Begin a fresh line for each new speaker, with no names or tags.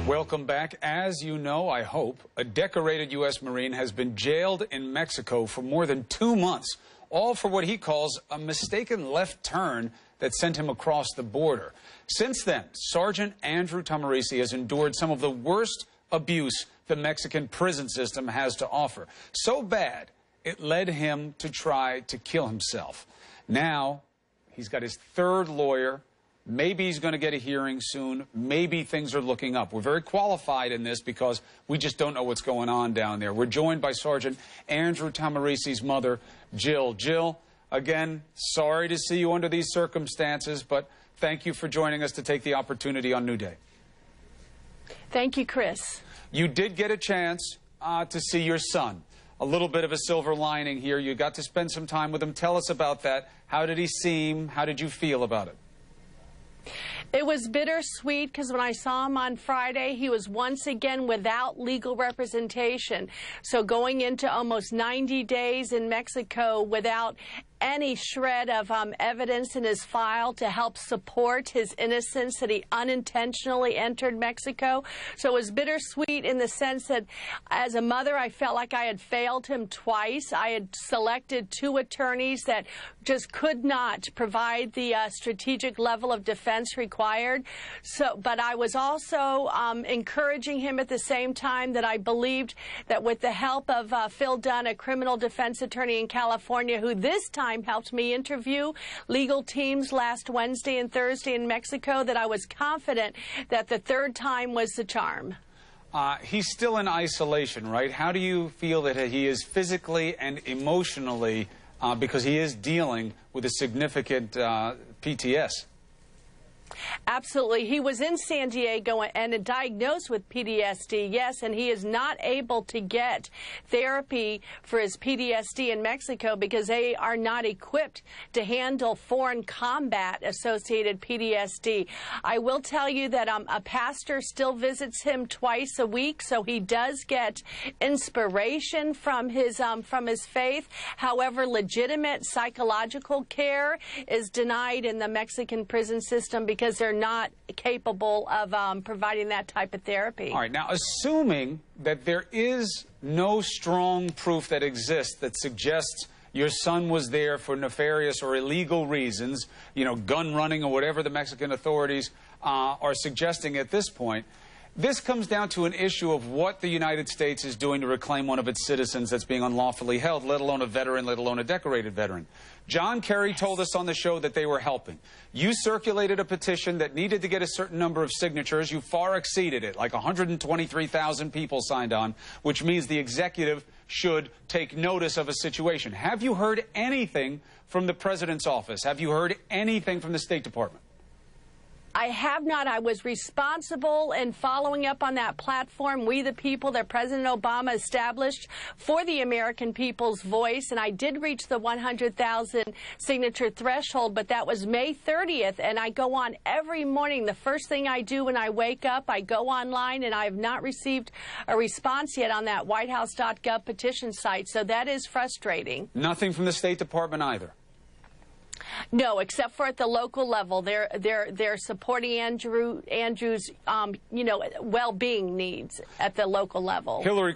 Welcome back. As you know, I hope, a decorated U.S. Marine has been jailed in Mexico for more than 2 months, all for what he calls a mistaken left turn that sent him across the border. Since then, Sergeant Andrew Tamarisi has endured some of the worst abuse the Mexican prison system has to offer. So bad, it led him to try to kill himself. Now, he's got his third lawyer. Maybe he's going to get a hearing soon. Maybe things are looking up. We're very qualified in this because we just don't know what's going on down there. We're joined by Sergeant Andrew Tamarisi's mother, Jill. Jill, again, sorry to see you under these circumstances, but thank you for joining us to take the opportunity on New Day.
Thank you, Chris.
You did get a chance to see your son. A little bit of a silver lining here. You got to spend some time with him. Tell us about that. How did he seem? How did you feel about it?
It was bittersweet because when I saw him on Friday, he was once again without legal representation. So going into almost 90 days in Mexico without any shred of evidence in his file to help support his innocence that he unintentionally entered Mexico. So it was bittersweet in the sense that as a mother, I felt like I had failed him twice. I had selected 2 attorneys that just could not provide the strategic level of defense required. But I was also encouraging him at the same time that I believed that with the help of Phil Dunn, a criminal defense attorney in California, who this time helped me interview legal teams last Wednesday and Thursday in Mexico, that I was confident that the third time was the charm.
He's still in isolation, right? How do you feel that he is physically and emotionally, because he is dealing with a significant PTS?
Absolutely. He was in San Diego and diagnosed with PTSD, yes, and he is not able to get therapy for his PTSD in Mexico because they are not equipped to handle foreign combat-associated PTSD. I will tell you that a pastor still visits him twice a week, so he does get inspiration from his faith. However, legitimate psychological care is denied in the Mexican prison system because they're not capable of providing that type of therapy. All
right. Now, assuming that there is no strong proof that exists that suggests your son was there for nefarious or illegal reasons, you know, gun running or whatever the Mexican authorities are suggesting at this point, this comes down to an issue of what the United States is doing to reclaim one of its citizens that's being unlawfully held, let alone a veteran, let alone a decorated veteran. John Kerry told us on the show that they were helping. You circulated a petition that needed to get a certain number of signatures. You far exceeded it, like 123,000 people signed on, which means the executive should take notice of a situation. Have you heard anything from the president's office? Have you heard anything from the State Department?
I have not. I was responsible in following up on that platform, We the People, that President Obama established for the American people's voice, and I did reach the 100,000 signature threshold, but that was May 30th, and I go on every morning. The first thing I do when I wake up, I go online, and I have not received a response yet on that whitehouse.gov petition site, so that is frustrating.
Nothing from the State Department either?
No, except for at the local level. They're supporting Andrew's well-being needs at the local level.
Hillary